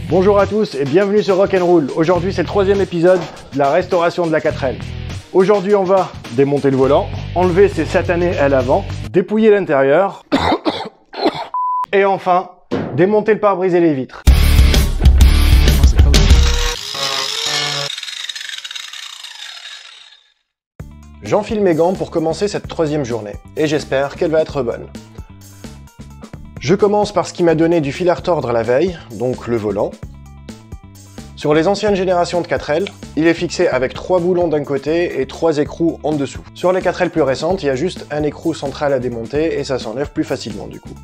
Bonjour à tous et bienvenue sur Rock'n'Roll. Aujourd'hui c'est le 3e épisode de la restauration de la 4L. Aujourd'hui on va démonter le volant, enlever ces satanées ailes avant, dépouiller l'intérieur et enfin démonter le pare-brise et les vitres. J'enfile mes gants pour commencer cette 3e journée et j'espère qu'elle va être bonne. Je commence par ce qui m'a donné du fil à retordre la veille, donc le volant. Sur les anciennes générations de 4L, il est fixé avec 3 boulons d'un côté et 3 écrous en dessous. Sur les 4L plus récentes, il y a juste un écrou central à démonter et ça s'enlève plus facilement du coup.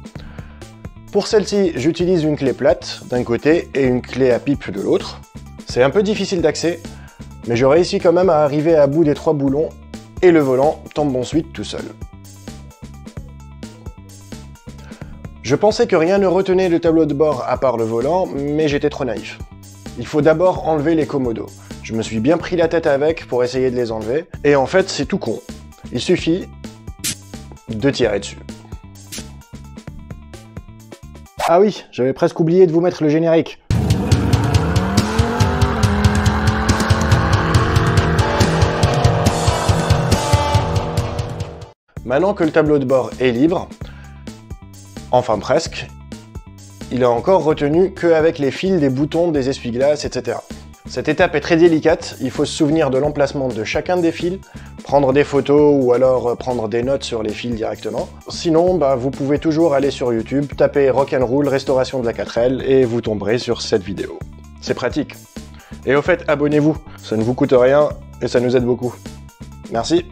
Pour celle-ci, j'utilise une clé plate d'un côté et une clé à pipe de l'autre. C'est un peu difficile d'accès, mais je réussis quand même à arriver à bout des 3 boulons et le volant tombe ensuite tout seul. Je pensais que rien ne retenait le tableau de bord à part le volant, mais j'étais trop naïf. Il faut d'abord enlever les commodos. Je me suis bien pris la tête avec pour essayer de les enlever, et en fait c'est tout con. Il suffit de tirer dessus. Ah oui, j'avais presque oublié de vous mettre le générique. Maintenant que le tableau de bord est libre, enfin presque, il est encore retenu qu'avec les fils des boutons des essuie-glaces, etc. Cette étape est très délicate, il faut se souvenir de l'emplacement de chacun des fils, prendre des photos ou alors prendre des notes sur les fils directement. Sinon, vous pouvez toujours aller sur YouTube, taper Rock'n'Roll restauration de la 4L et vous tomberez sur cette vidéo. C'est pratique. Et au fait, abonnez-vous, ça ne vous coûte rien et ça nous aide beaucoup. Merci.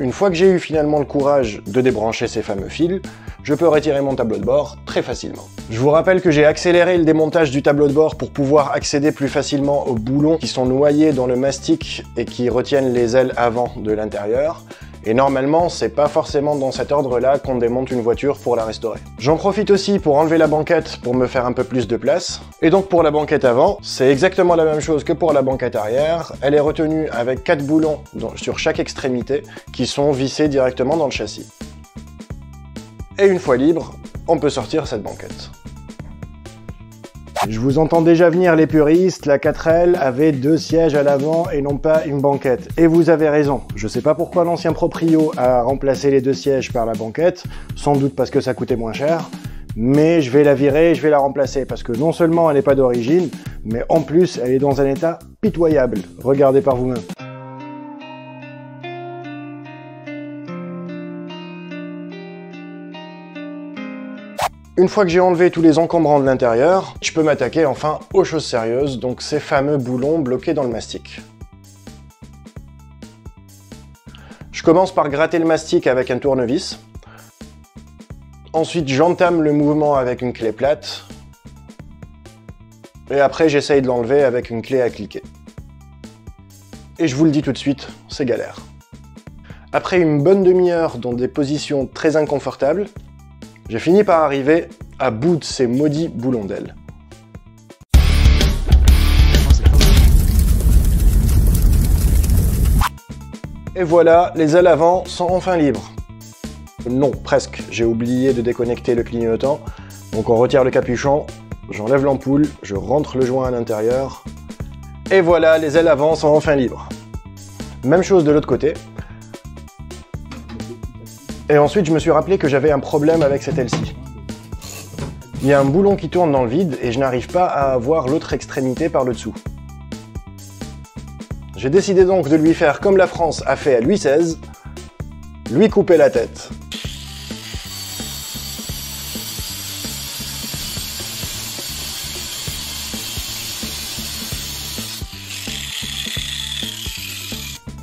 Une fois que j'ai eu finalement le courage de débrancher ces fameux fils, je peux retirer mon tableau de bord très facilement. Je vous rappelle que j'ai accéléré le démontage du tableau de bord pour pouvoir accéder plus facilement aux boulons qui sont noyés dans le mastic et qui retiennent les ailes avant de l'intérieur. Et normalement, c'est pas forcément dans cet ordre-là qu'on démonte une voiture pour la restaurer. J'en profite aussi pour enlever la banquette pour me faire un peu plus de place. Et donc pour la banquette avant, c'est exactement la même chose que pour la banquette arrière. Elle est retenue avec 4 boulons sur chaque extrémité qui sont vissés directement dans le châssis. Et une fois libre, on peut sortir cette banquette. Je vous entends déjà venir les puristes, la 4L avait 2 sièges à l'avant et non pas une banquette. Et vous avez raison, je sais pas pourquoi l'ancien proprio a remplacé les 2 sièges par la banquette, sans doute parce que ça coûtait moins cher, mais je vais la virer et je vais la remplacer, parce que non seulement elle n'est pas d'origine, mais en plus elle est dans un état pitoyable. Regardez par vous-même. Une fois que j'ai enlevé tous les encombrants de l'intérieur, je peux m'attaquer enfin aux choses sérieuses, donc ces fameux boulons bloqués dans le mastic. Je commence par gratter le mastic avec un tournevis. Ensuite, j'entame le mouvement avec une clé plate. Et après, j'essaye de l'enlever avec une clé à cliquer. Et je vous le dis tout de suite, c'est galère. Après une bonne demi-heure dans des positions très inconfortables, j'ai fini par arriver à bout de ces maudits boulons d'ailes. Et voilà, les ailes avant sont enfin libres. Non, presque, j'ai oublié de déconnecter le clignotant. Donc on retire le capuchon, j'enlève l'ampoule, je rentre le joint à l'intérieur. Et voilà, les ailes avant sont enfin libres. Même chose de l'autre côté. Et ensuite, je me suis rappelé que j'avais un problème avec cette aile-ci. Il y a un boulon qui tourne dans le vide et je n'arrive pas à avoir l'autre extrémité par le dessous. J'ai décidé donc de lui faire comme la France a fait à Louis XVI, lui couper la tête.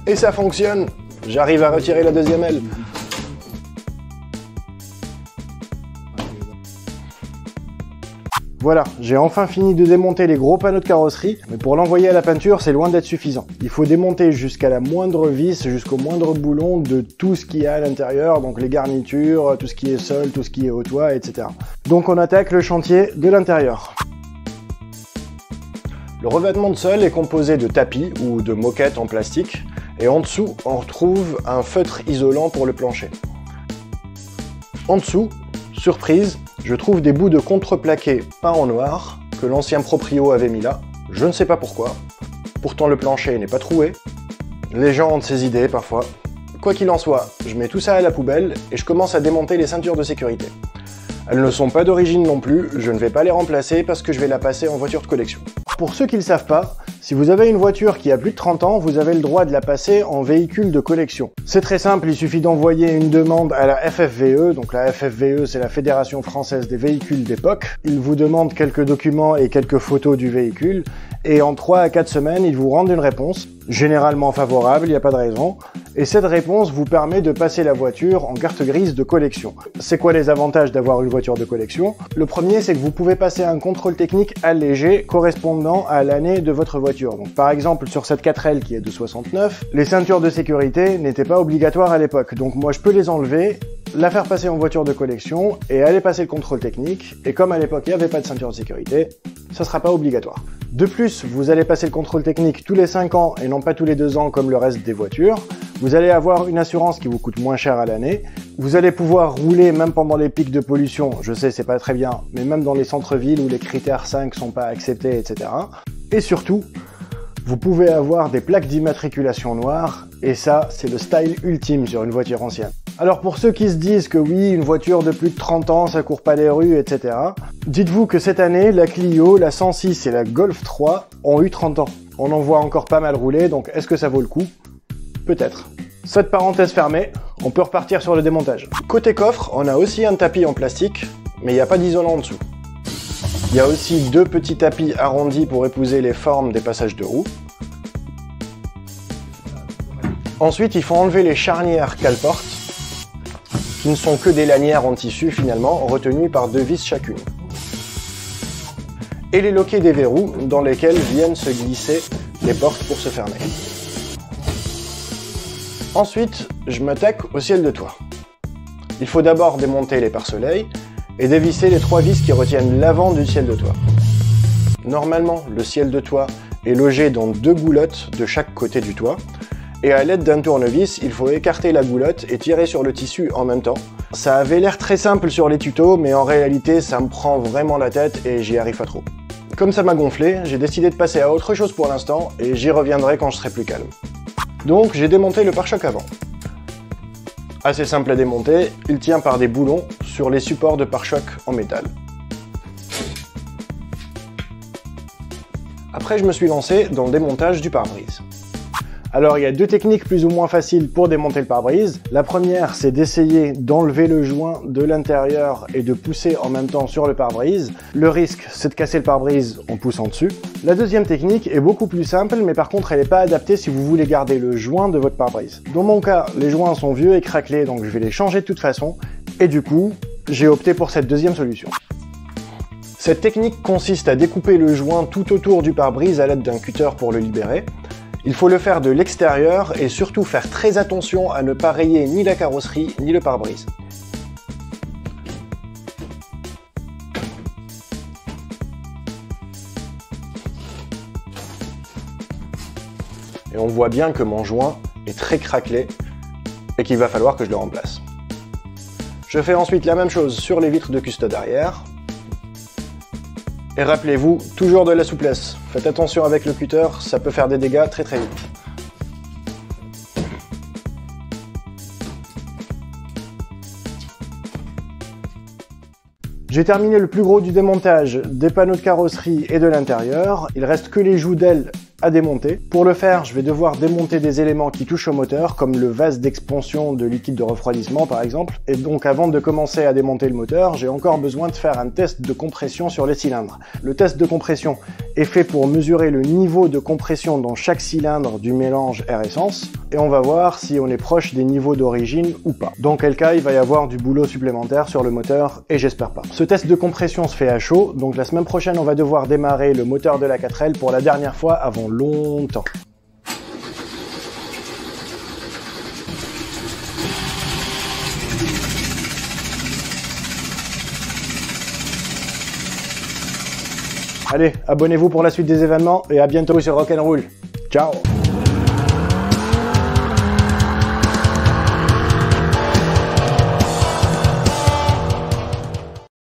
Et ça fonctionne! J'arrive à retirer la 2e aile. Voilà, j'ai enfin fini de démonter les gros panneaux de carrosserie, mais pour l'envoyer à la peinture, c'est loin d'être suffisant. Il faut démonter jusqu'à la moindre vis, jusqu'au moindre boulon de tout ce qu'il y a à l'intérieur, donc les garnitures, tout ce qui est sol, tout ce qui est au toit, etc. Donc on attaque le chantier de l'intérieur. Le revêtement de sol est composé de tapis ou de moquettes en plastique, et en dessous, on retrouve un feutre isolant pour le plancher. En dessous, surprise, je trouve des bouts de contreplaqué peints en noir, que que l'ancien proprio avait mis là. Je ne sais pas pourquoi. Pourtant le plancher n'est pas troué. Les gens ont de ces idées parfois. Quoi qu'il en soit, je mets tout ça à la poubelle et je commence à démonter les ceintures de sécurité. Elles ne sont pas d'origine non plus, je ne vais pas les remplacer parce que je vais la passer en voiture de collection. Pour ceux qui ne le savent pas, si vous avez une voiture qui a plus de 30 ans, vous avez le droit de la passer en véhicule de collection. C'est très simple, il suffit d'envoyer une demande à la FFVE, donc la FFVE c'est la Fédération Française des Véhicules d'époque. Ils vous demandent quelques documents et quelques photos du véhicule, et en 3 à 4 semaines, ils vous rendent une réponse, généralement favorable, il n'y a pas de raison, et cette réponse vous permet de passer la voiture en carte grise de collection. C'est quoi les avantages d'avoir une voiture de collection? Le premier, c'est que vous pouvez passer un contrôle technique allégé correspondant à l'année de votre voiture. Donc, par exemple, sur cette 4L qui est de 69, les ceintures de sécurité n'étaient pas obligatoires à l'époque. Donc moi, je peux les enlever, la faire passer en voiture de collection et aller passer le contrôle technique. Et comme à l'époque, il n'y avait pas de ceinture de sécurité, ça ne sera pas obligatoire. De plus, vous allez passer le contrôle technique tous les 5 ans et non pas tous les 2 ans comme le reste des voitures. Vous allez avoir une assurance qui vous coûte moins cher à l'année. Vous allez pouvoir rouler même pendant les pics de pollution. Je sais, c'est pas très bien, mais même dans les centres-villes où les critères 5 sont pas acceptés, etc. Et surtout, vous pouvez avoir des plaques d'immatriculation noires. Et ça, c'est le style ultime sur une voiture ancienne. Alors pour ceux qui se disent que oui, une voiture de plus de 30 ans, ça court pas les rues, etc. Dites-vous que cette année, la Clio, la 106 et la Golf 3 ont eu 30 ans. On en voit encore pas mal rouler, donc est-ce que ça vaut le coup? Peut-être. Cette parenthèse fermée, on peut repartir sur le démontage. Côté coffre, on a aussi un tapis en plastique, mais il n'y a pas d'isolant en dessous. Il y a aussi 2 petits tapis arrondis pour épouser les formes des passages de roues. Ensuite, il faut enlever les charnières qu'elles portent, qui ne sont que des lanières en tissu finalement, retenues par 2 vis chacune. Et les loquets des verrous, dans lesquels viennent se glisser les portes pour se fermer. Ensuite, je m'attaque au ciel de toit. Il faut d'abord démonter les pare-soleils et dévisser les 3 vis qui retiennent l'avant du ciel de toit. Normalement, le ciel de toit est logé dans 2 goulottes de chaque côté du toit, et à l'aide d'un tournevis, il faut écarter la goulotte et tirer sur le tissu en même temps. Ça avait l'air très simple sur les tutos, mais en réalité, ça me prend vraiment la tête et j'y arrive pas trop. Comme ça m'a gonflé, j'ai décidé de passer à autre chose pour l'instant, et j'y reviendrai quand je serai plus calme. Donc j'ai démonté le pare-choc avant. Assez simple à démonter, il tient par des boulons sur les supports de pare-choc en métal. Après je me suis lancé dans le démontage du pare-brise. Alors il y a 2 techniques plus ou moins faciles pour démonter le pare-brise. La première, c'est d'essayer d'enlever le joint de l'intérieur et de pousser en même temps sur le pare-brise. Le risque, c'est de casser le pare-brise en poussant dessus. La deuxième technique est beaucoup plus simple, mais par contre elle n'est pas adaptée si vous voulez garder le joint de votre pare-brise. Dans mon cas, les joints sont vieux et craquelés, donc je vais les changer de toute façon. Et du coup, j'ai opté pour cette deuxième solution. Cette technique consiste à découper le joint tout autour du pare-brise à l'aide d'un cutter pour le libérer. Il faut le faire de l'extérieur et surtout faire très attention à ne pas rayer ni la carrosserie ni le pare-brise. Et on voit bien que mon joint est très craquelé et qu'il va falloir que je le remplace. Je fais ensuite la même chose sur les vitres de custode arrière. Et rappelez-vous, toujours de la souplesse. Faites attention avec le cutter, ça peut faire des dégâts très très vite. J'ai terminé le plus gros du démontage des panneaux de carrosserie et de l'intérieur. Il reste que les joues d'ailes à démonter. Pour le faire, je vais devoir démonter des éléments qui touchent au moteur, comme le vase d'expansion de liquide de refroidissement par exemple. Et donc avant de commencer à démonter le moteur, j'ai encore besoin de faire un test de compression sur les cylindres. Le test de compression est fait pour mesurer le niveau de compression dans chaque cylindre du mélange air-essence. Et on va voir si on est proche des niveaux d'origine ou pas. Dans quel cas, il va y avoir du boulot supplémentaire sur le moteur, et j'espère pas. Ce test de compression se fait à chaud, donc la semaine prochaine, on va devoir démarrer le moteur de la 4L pour la dernière fois avant longtemps. Allez, abonnez-vous pour la suite des événements et à bientôt sur Rock'n'Roll. Ciao!